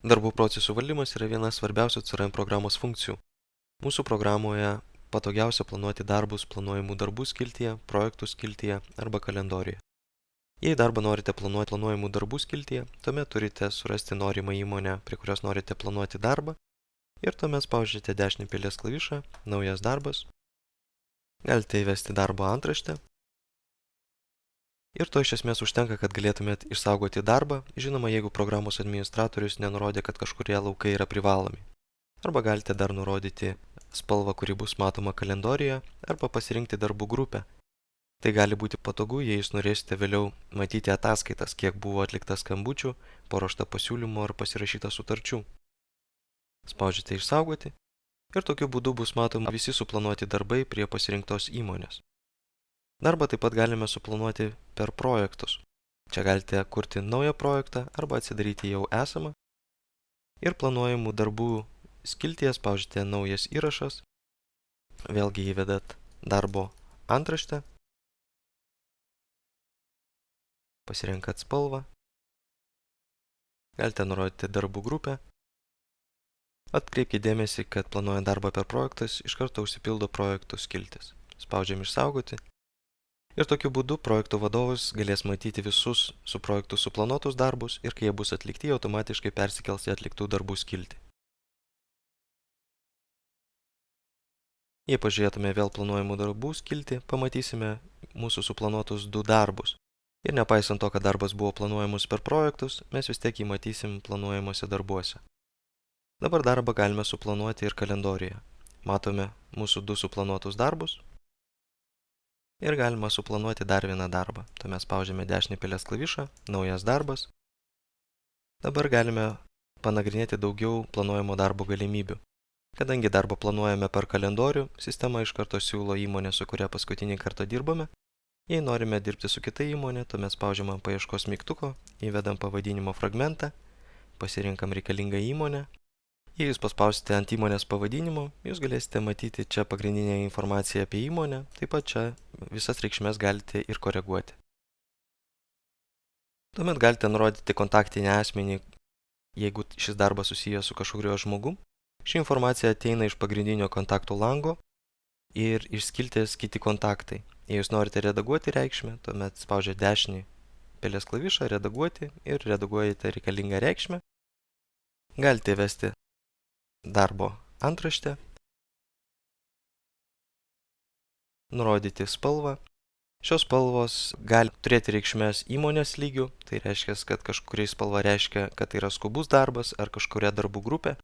Darbų procesų valdymas yra viena svarbiausių CRM programos funkcijų. Mūsų programoje patogiausia planuoti darbus planuojamų darbų skiltyje, projektų skiltyje arba kalendoriuje. Jei darbą norite planuoti planuojamų darbų skiltyje, tuomet turite surasti norimą įmonę, prie kurios norite planuoti darbą ir tuomet spaudžiate dešinį pelės klavišą Naujas darbas. Galite įvesti darbo antraštę. Ir to iš esmės užtenka, kad galėtumėt išsaugoti darbą, žinoma, jeigu programos administratorius nenurodė, kad kažkurie laukai yra privalomi. Arba galite dar nurodyti spalvą, kuri bus matoma kalendorijoje, arba pasirinkti darbų grupę. Tai gali būti patogu, jei jūs norėsite vėliau matyti ataskaitas, kiek buvo atlikta skambučių, paruošta pasiūlymų ar pasirašyta sutarčių. Spaudžiate išsaugoti ir tokiu būdu bus matomi visi suplanuoti darbai prie pasirinktos įmonės. Darbą taip pat galime suplanuoti per projektus. Čia galite kurti naują projektą arba atsidaryti jau esamą. Ir planuojamų darbų skiltyje spaudžiate Naujas įrašas. Vėlgi įvedat darbo antraštę. Pasirenkat spalvą. Galite nurodyti darbų grupę. Atkreipkite dėmesį, kad planuojant darbą per projektus, iš karto užsipildo projektų skiltis. Spaudžiam išsaugoti. Ir tokiu būdu projektų vadovas galės matyti visus su projektu suplanuotus darbus ir kai jie bus atlikti, jie automatiškai persikels į atliktų darbų skiltį. Jei pažiūrėtume vėl planuojamų darbų skiltį, pamatysime mūsų suplanuotus 2 darbus. Ir nepaisant to, kad darbas buvo planuojamus per projektus, mes vis tiek jį matysim planuojamuose darbuose. Dabar darbą galime suplanuoti ir kalendorijoje. Matome mūsų 2 suplanuotus darbus. Ir galima suplanuoti dar vieną darbą. Tuomet spaudžiame dešinį pelės klavišą Naujas darbas. Dabar galime panagrinėti daugiau planuojamo darbo galimybių. Kadangi darbą planuojame per kalendorių, sistema iš karto siūlo įmonę, su kuria paskutinį kartą dirbame. Jei norime dirbti su kita įmonė, tuomet spaudžiam ant paieškos mygtuko, įvedam pavadinimo fragmentą, pasirinkam reikalingą įmonę. Jei jūs paspausite ant įmonės pavadinimo, jūs galėsite matyti čia pagrindinę informaciją apie įmonę, taip pat čia visas reikšmes galite ir koreguoti. Tuomet galite nurodyti kontaktinį asmenį, jeigu šis darbas susijęs su kažkuriuo žmogum. Ši informacija ateina iš pagrindinio kontaktų lango ir iš skilties kiti kontaktai. Jei jūs norite redaguoti reikšmę, tuomet spaudžiate dešinį pelės klavišą redaguoti ir redaguojate reikalingą reikšmę. Galite įvesti darbo antraštę, nurodyti spalvą. Šios spalvos gali turėti reikšmės įmonės lygių, tai reiškia, kad kažkuriai spalva reiškia, kad tai yra skubus darbas ar kažkuria darbų grupė,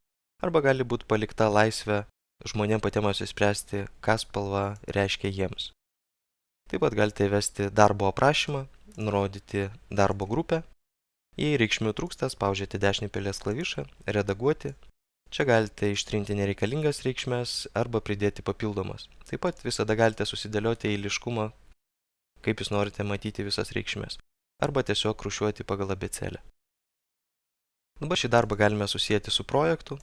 arba gali būti palikta laisvė žmonėms patiems apsispręsti, ką spalva reiškia jiems. Taip pat galite įvesti darbo aprašymą, nurodyti darbo grupę. Jei reikšmių trūksta, spaudžiate dešinį pelės klavišą, redaguoti. Čia galite ištrinti nereikalingas reikšmes arba pridėti papildomas. Taip pat visada galite susidėlioti eiliškumą, kaip jūs norite matyti visas reikšmes, arba tiesiog rūšiuoti pagal abėcėlę. Dabar šį darbą galime susijęti su projektu.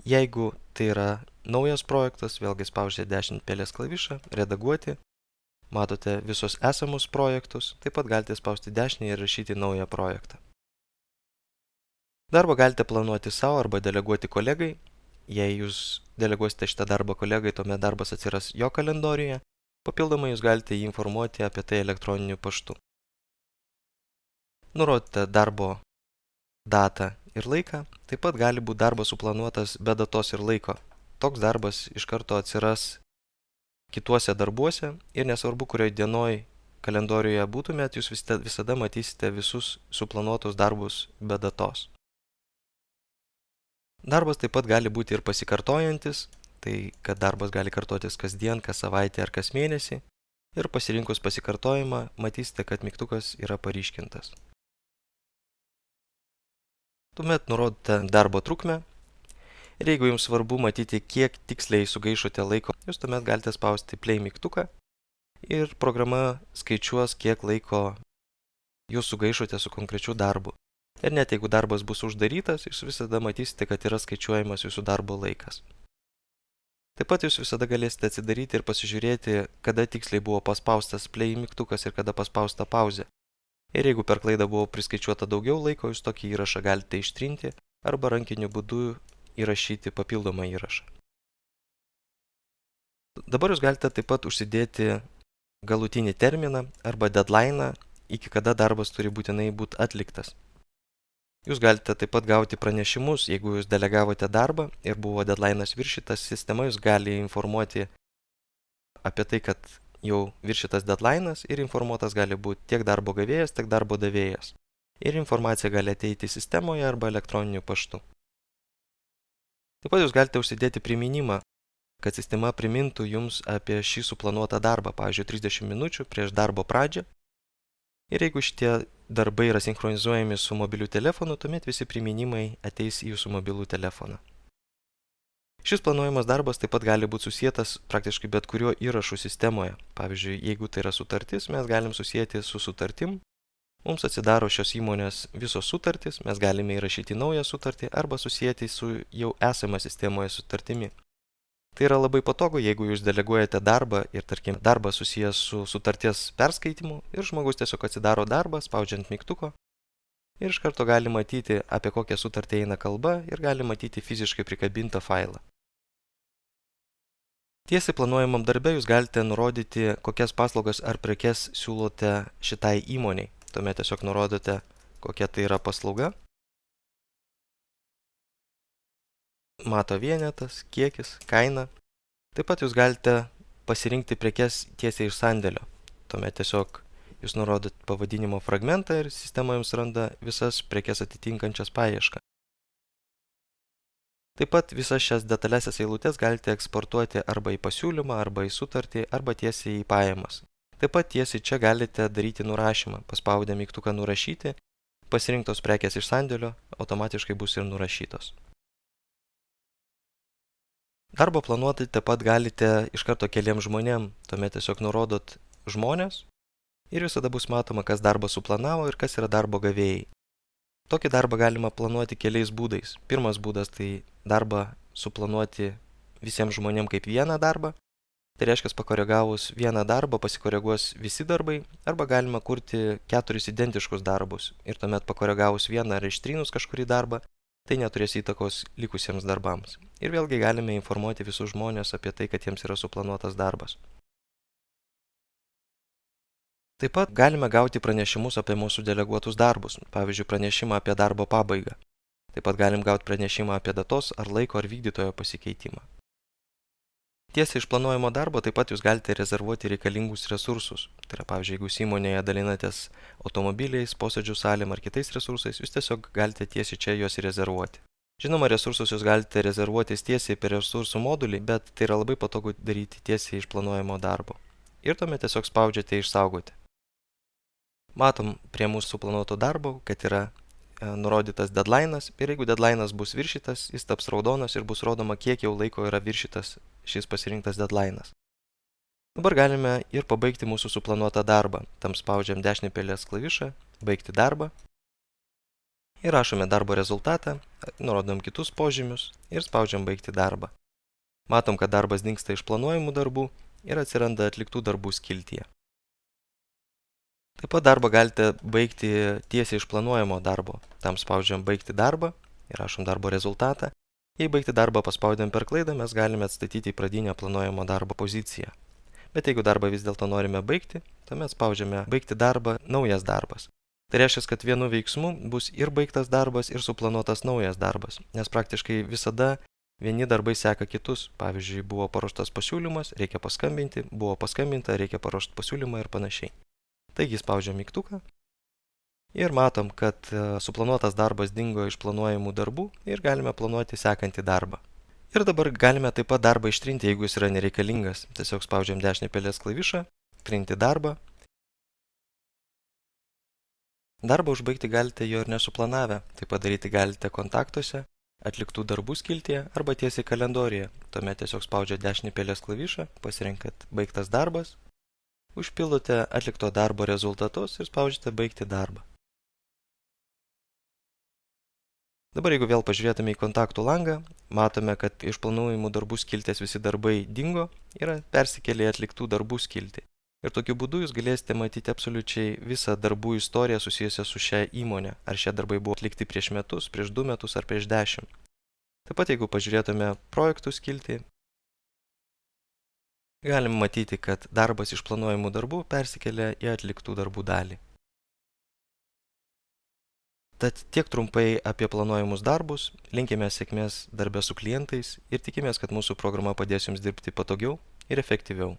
Jeigu tai yra naujas projektas, vėlgi spaudžiate dešinį pelės klavišą, redaguoti. Matote visus esamus projektus, taip pat galite spausti dešinį ir rašyti naują projektą. Darbą galite planuoti savo arba deleguoti kolegai. Jei jūs deleguosite šitą darbą kolegai, tuomet darbas atsiras jo kalendorijoje. Papildomai jūs galite jį informuoti apie tai elektroniniu paštu. Nurodite darbo datą ir laiką. Taip pat gali būti darbas suplanuotas be datos ir laiko. Toks darbas iš karto atsiras kituose darbuose ir nesvarbu, kurioje dienoj kalendorijoje būtumėt, jūs visada matysite visus suplanuotus darbus be datos. Darbas taip pat gali būti ir pasikartojantis, tai kad darbas gali kartotis kasdien, kas savaitę ar kas mėnesį. Ir pasirinkus pasikartojimą, matysite, kad mygtukas yra paryškintas. Tuomet nurodote darbo trukmę. Ir jeigu jums svarbu matyti, kiek tiksliai sugaišote laiko, jūs tuomet galite spausti play mygtuką. Ir programa skaičiuos, kiek laiko jūs sugaišote su konkrečiu darbu. Ir net jeigu darbas bus uždarytas, jūs visada matysite, kad yra skaičiuojamas jūsų darbo laikas. Taip pat jūs visada galėsite atsidaryti ir pasižiūrėti, kada tiksliai buvo paspaustas play mygtukas ir kada paspausta pauzė. Ir jeigu per klaidą buvo priskaičiuota daugiau laiko, jūs tokį įrašą galite ištrinti arba rankiniu būdu įrašyti papildomą įrašą. Dabar jūs galite taip pat užsidėti galutinį terminą arba deadline'ą, iki kada darbas turi būtinai būti atliktas. Jūs galite taip pat gauti pranešimus, jeigu jūs delegavote darbą ir buvo deadline'as viršytas, sistema jūs gali informuoti apie tai, kad jau viršytas deadline'as ir informuotas gali būti tiek darbo gavėjas, tiek darbo davėjas. Ir informacija gali ateiti sistemoje arba elektroniniu paštu. Taip pat jūs galite užsidėti priminimą, kad sistema primintų jums apie šį suplanuotą darbą, pavyzdžiui, 30 minučių prieš darbo pradžią. Ir jeigu šitie darbai yra sinchronizuojami su mobiliu telefonu, tuomet visi priminimai ateis į jūsų mobilų telefoną. Šis planuojamas darbas taip pat gali būti susietas praktiškai bet kuriuo įrašu sistemoje. Pavyzdžiui, jeigu tai yra sutartis, mes galim susijęti su sutartim. Mums atsidaro šios įmonės visos sutartys, mes galime įrašyti naują sutartį arba susijęti su jau esama sistemoje sutartimi. Tai yra labai patogu, jeigu jūs deleguojate darbą ir, tarkim, darbas susijęs su sutarties perskaitimu ir žmogus tiesiog atsidaro darbą, spaudžiant mygtuko ir iš karto gali matyti, apie kokią sutartį eina kalba ir gali matyti fiziškai prikabintą failą. Tiesiai planuojamam darbe jūs galite nurodyti, kokias paslaugas ar prekes siūlote šitai įmoniai. Tuomet tiesiog nurodote, kokia tai yra paslauga. Mato vienetas, kiekis, kaina. Taip pat jūs galite pasirinkti prekes tiesiai iš sandėlio. Tuomet tiesiog jūs nurodot pavadinimo fragmentą ir sistema jums randa visas prekes atitinkančias paiešką. Taip pat visas šias detalesias eilutes galite eksportuoti arba į pasiūlymą, arba į sutartį, arba tiesiai į pajamas. Taip pat tiesiai čia galite daryti nurašymą. Paspaudę mygtuką nurašyti, pasirinktos prekės iš sandėlio automatiškai bus ir nurašytos. Darbo planuoti taip pat galite iš karto keliems žmonėm, tuomet tiesiog nurodot žmonės ir visada bus matoma, kas darbą suplanavo ir kas yra darbo gavėjai. Tokį darbą galima planuoti keliais būdais. Pirmas būdas tai darbą suplanuoti visiems žmonėm kaip vieną darbą. Tai reiškia, pakoregavus vieną darbą pasikoreguos visi darbai, arba galima kurti 4 identiškus darbus ir tuomet pakoregavus vieną ar ištrynus kažkurį darbą, tai neturės įtakos likusiems darbams. Ir vėlgi galime informuoti visus žmonės apie tai, kad jiems yra suplanuotas darbas. Taip pat galime gauti pranešimus apie mūsų deleguotus darbus, pavyzdžiui, pranešimą apie darbo pabaigą. Taip pat galim gauti pranešimą apie datos ar laiko ar vykdytojo pasikeitimą. Tiesiai iš planuojamo darbo taip pat jūs galite rezervuoti reikalingus resursus. Tai yra, pavyzdžiui, jeigu jūs įmonėje dalinatės automobiliais, posėdžių salėm ar kitais resursais, jūs tiesiog galite tiesiai čia juos rezervuoti. Žinoma, resursus jūs galite rezervuotis tiesiai per resursų modulį, bet tai yra labai patogu daryti tiesiai iš planuojamo darbo. Ir tuomet tiesiog spaudžiate išsaugoti. Matom prie mūsų suplanuoto darbo, kad yra nurodytas deadline'as ir jeigu deadline'as bus viršytas, jis taps raudonas ir bus rodoma, kiek jau laiko yra viršytas šis pasirinktas deadline'as. Dabar galime ir pabaigti mūsų suplanuotą darbą. Tam spaudžiam dešinį pelės klavišą, baigti darbą. Ir rašome darbo rezultatą, nurodom kitus požymius ir spaudžiam baigti darbą. Matom, kad darbas dingsta iš planuojamų darbų ir atsiranda atliktų darbų skiltyje. Taip pat darbą galite baigti tiesiai iš planuojamo darbo. Tam spaudžiam baigti darbą ir rašom darbo rezultatą. Jei baigti darbą paspaudėm per klaidą, mes galime atstatyti į pradinę planuojamo darbo poziciją. Bet jeigu darbą vis dėlto norime baigti, tuomet spaudžiame baigti darbą, naujas darbas. Tai reiškia, kad vienu veiksmu bus ir baigtas darbas, ir suplanuotas naujas darbas, nes praktiškai visada vieni darbai seka kitus. Pavyzdžiui, buvo paruoštas pasiūlymas, reikia paskambinti, buvo paskambinta, reikia paruošti pasiūlymą ir panašiai. Taigi spaudžiam mygtuką ir matom, kad suplanuotas darbas dingo iš planuojamų darbų ir galime planuoti sekantį darbą. Ir dabar galime taip pat darbą ištrinti, jeigu jis yra nereikalingas. Tiesiog spaudžiam dešinį pelės klavišą, trinti darbą. Darbą užbaigti galite jo ir nesuplanavę. Tai padaryti galite kontaktuose, atliktų darbų skiltyje arba tiesiai kalendorijoje. Tuomet tiesiog spaudžiat dešinį pelės klavišą, pasirinkat baigtas darbas. Užpildote atlikto darbo rezultatus ir spaudžiate baigti darbą. Dabar jeigu vėl pažiūrėtume į kontaktų langą, matome, kad iš planuojamų darbų skilties visi darbai dingo ir persikėlė į atliktų darbų skiltį. Ir tokiu būdu jūs galėsite matyti absoliučiai visą darbų istoriją susijusią su šia įmonė. Ar šie darbai buvo atlikti prieš metus, prieš 2 metus ar prieš 10. Taip pat jeigu pažiūrėtume projektų skiltį, galim matyti, kad darbas iš planuojamų darbų persikelia į atliktų darbų dalį. Tad tiek trumpai apie planuojamus darbus, linkime sėkmės darbe su klientais ir tikimės, kad mūsų programa padės jums dirbti patogiau ir efektyviau.